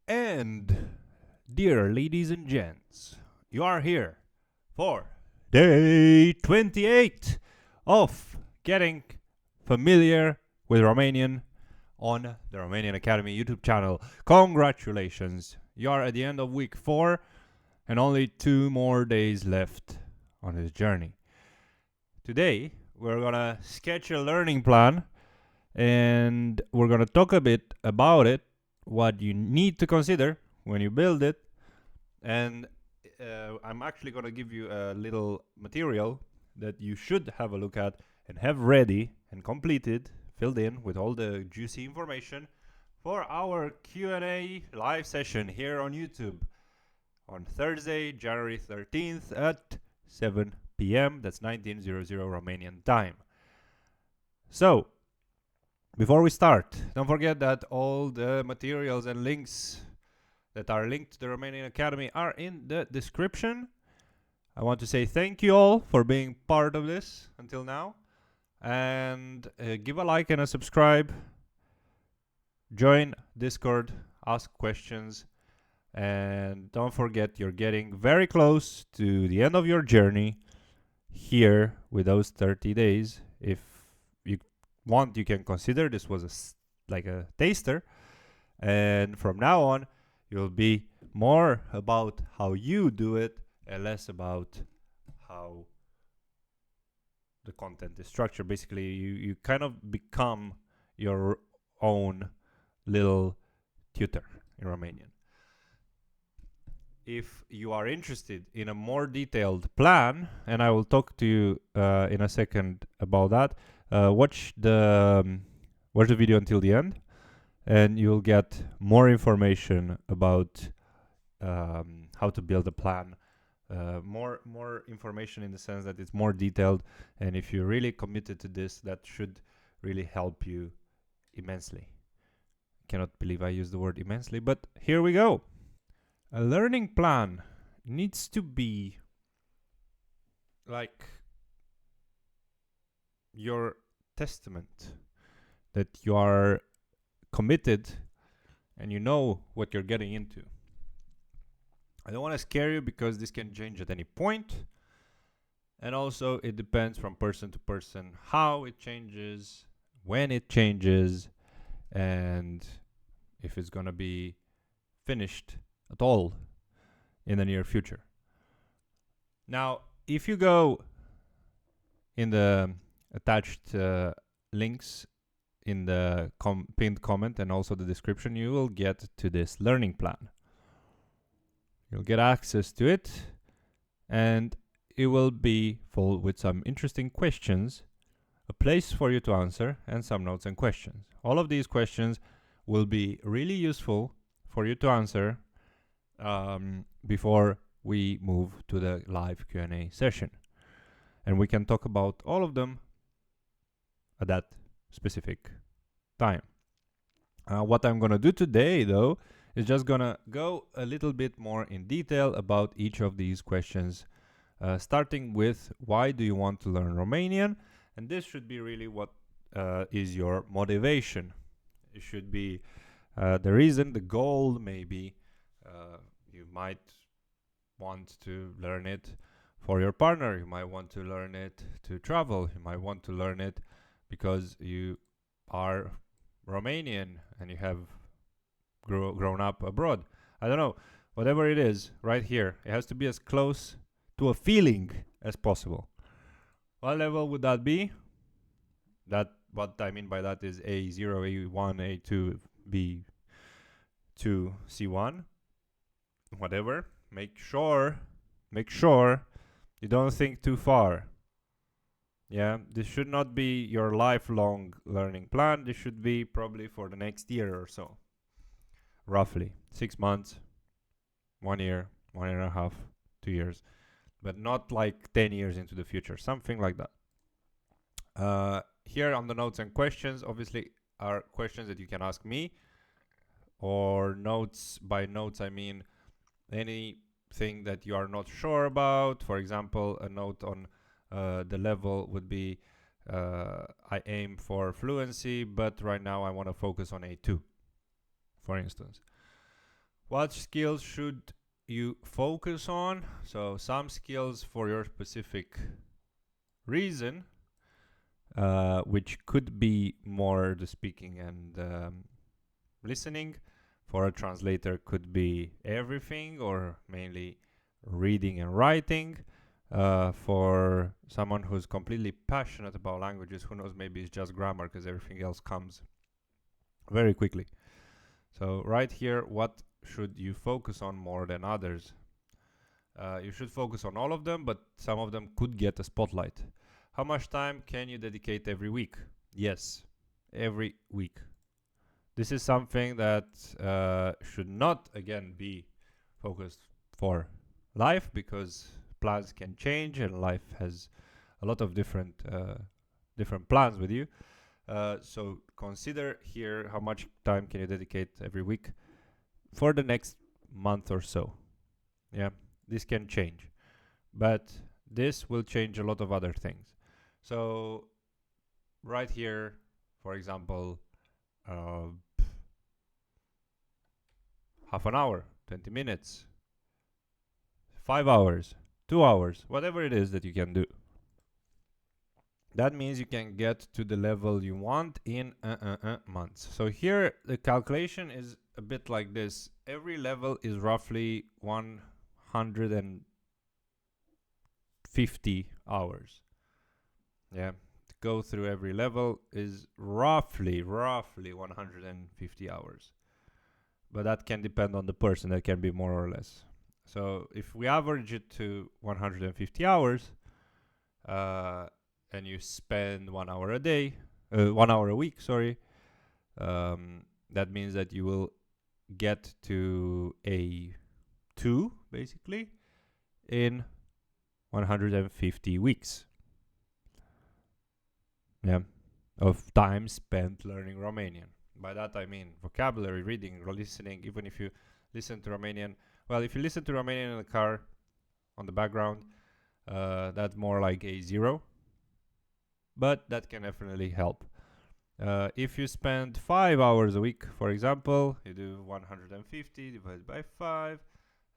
And, dear ladies and gents, you are here for day 28 of getting familiar with Romanian on the Romanian Academy YouTube channel. Congratulations! You are at the end of week 4 and only 2 more days left on this journey. Today, we're gonna sketch a learning plan and we're gonna talk a bit about it, what you need to consider when you build it, and I'm actually going to give you a little material that you should have a look at and have ready and completed, filled in with all the juicy information for our Q&A live session here on YouTube on Thursday, January 13th at 7 p.m. That's 1900 Romanian time. So, before we start, don't forget that all the materials and links that are linked to the Romanian Academy are in the description. I want to say thank you all for being part of this until now. And give a like and a subscribe. Join Discord, ask questions. And don't forget, you're getting very close to the end of your journey here with those 30 days. If you want, you can consider this was like a taster. And from now on, you'll be more about how you do it and less about how the content is structured. Basically, you kind of become your own little tutor in Romanian. If you are interested in a more detailed plan, and I will talk to you in a second about that, watch the video until the end. And you'll get more information about how to build a plan. More information in the sense that it's more detailed. And if you're really committed to this, that should really help you immensely. Cannot believe I used the word immensely, but here we go. A learning plan needs to be like your testament that you are committed and you know what you're getting into. I don't want to scare you because this can change at any point, and also it depends from person to person how it changes, when it changes, and if it's gonna be finished at all in the near future. Now, if you go in the attached links in the pinned comment and also the description, you will get to this learning plan. You'll get access to it, and it will be full with some interesting questions, a place for you to answer, and some notes and questions. All of these questions will be really useful for you to answer before we move to the live Q&A session. And we can talk about all of them at that specific time. What I'm gonna do today, though, is just gonna go a little bit more in detail about each of these questions, starting with why do you want to learn Romanian? And this should be really what is your motivation. It should be the reason, the goal, maybe. You might want to learn it for your partner. You might want to learn it to travel. You might want to learn it because you are Romanian and you have grown up abroad. I don't know. Whatever it is, right here, it has to be as close to a feeling as possible. What level would that be? What I mean by that is A0, A1, A2, B2, C1. Whatever. Make sure you don't think too far. Yeah, this should not be your lifelong learning plan. This should be probably for the next year or so. Roughly 6 months, 1 year, 1.5 years, 2 years, but not like 10 years into the future, something like that. Here on the notes and questions, obviously, are questions that you can ask me, or notes. By notes, I mean anything that you are not sure about. For example, a note on the level would be I aim for fluency, but right now I want to focus on A2, for instance. What skills should you focus on? So some skills for your specific reason, which could be more the speaking and listening. For a translator could be everything or mainly reading and writing. For someone who's completely passionate about languages, who knows, maybe it's just grammar because everything else comes very quickly. So right here, what should you focus on more than others? You should focus on all of them, but some of them could get a spotlight. How much time can you dedicate every week? Yes, every week. This is something that should not, again, be focused for life, because plans can change and life has a lot of different plans with you. So consider here how much time can you dedicate every week for the next month or so. Yeah, this can change, but this will change a lot of other things. So right here, for example, half an hour, 20 minutes, 5 hours, 2 hours, whatever it is that you can do. That means you can get to the level you want in months. So here the calculation is a bit like this. Every level is roughly 150 hours. Yeah, to go through every level is roughly 150 hours. But that can depend on the person. That can be more or less. So if we average it to 150 hours, and you spend 1 hour a day, 1 hour a week, sorry, that means that you will get to A2 basically in 150 weeks. Yeah, of time spent learning Romanian. By that I mean vocabulary, reading, listening. Even if you listen to Romanian, well, if you listen to Romanian in the car on the background, that's more like A0. But that can definitely help. If you spend 5 hours a week, for example, you do 150 divided by 5,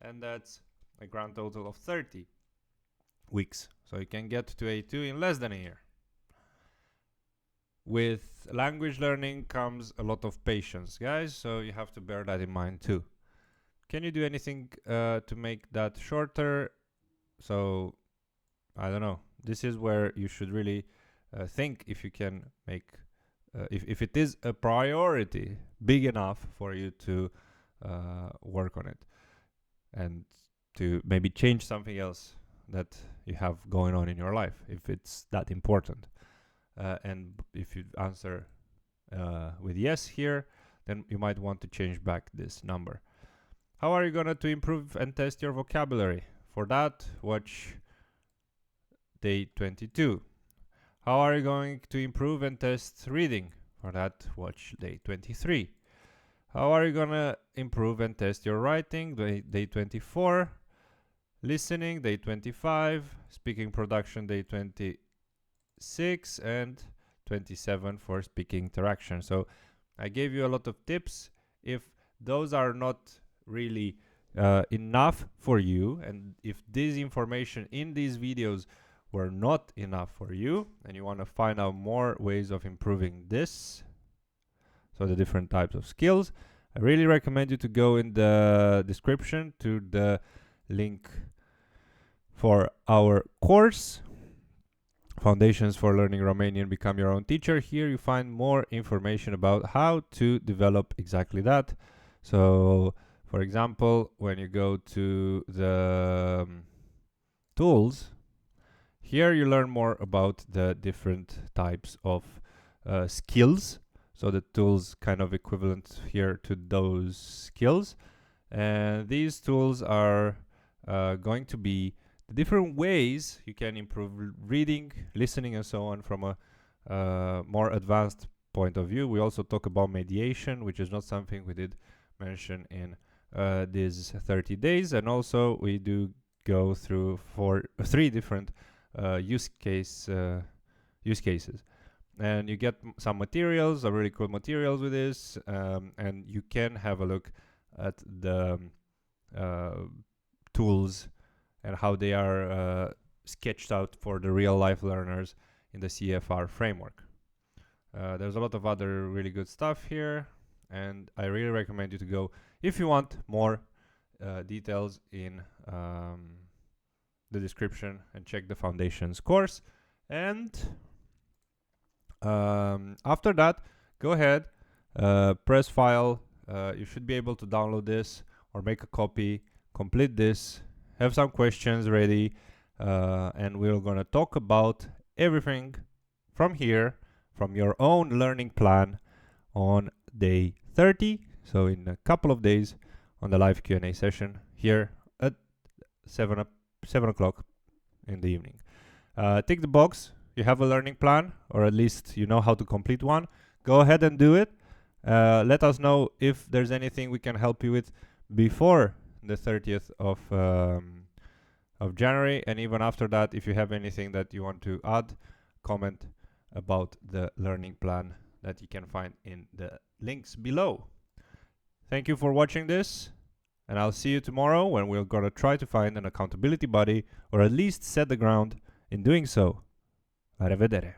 and that's a grand total of 30 weeks. So you can get to A2 in less than a year. With language learning comes a lot of patience, guys, so you have to bear that in mind too. Can you do anything to make that shorter? So, I don't know. This is where you should really think if you can make, if it is a priority big enough for you to work on it and to maybe change something else that you have going on in your life, if it's that important. And if you answer with yes here, then you might want to change back this number. How are you going to improve and test your vocabulary? For that, watch day 22. How are you going to improve and test reading? For that, watch day 23. How are you going to improve and test your writing? Day 24. Listening, day 25. Speaking production, day 26. And 27 for speaking interaction. So I gave you a lot of tips. If those are not really enough for you, and if this information in these videos were not enough for you, and you want to find out more ways of improving this, so the different types of skills, I really recommend you to go in the description to the link for our course, Foundations for Learning Romanian, Become Your Own Teacher. Here you find more information about how to develop exactly that. So, for example, when you go to the tools, here you learn more about the different types of skills. So the tools kind of equivalent here to those skills. And these tools are going to be the different ways you can improve reading, listening, and so on from a more advanced point of view. We also talk about mediation, which is not something we did mention in these 30 days. And also we do go through three different use cases, and you get some materials, really cool materials with this, and you can have a look at the tools and how they are sketched out for the real life learners in the CFR framework. There's a lot of other really good stuff here, and I really recommend you to go if you want more details in the description and check the foundations course. And after that, go ahead, press file. You should be able to download this or make a copy, complete this, have some questions ready, and we're gonna talk about everything from here, from your own learning plan on day 30. So in a couple of days on the live Q&A session here at 7 o'clock in the evening. Tick the box. You have a learning plan, or at least you know how to complete one. Go ahead and do it. Let us know if there's anything we can help you with before the 30th of January, and even after that, if you have anything that you want to add, comment about the learning plan that you can find in the links below. Thank you for watching this, and I'll see you tomorrow when we're gonna try to find an accountability buddy, or at least set the ground in doing so. La rivedere.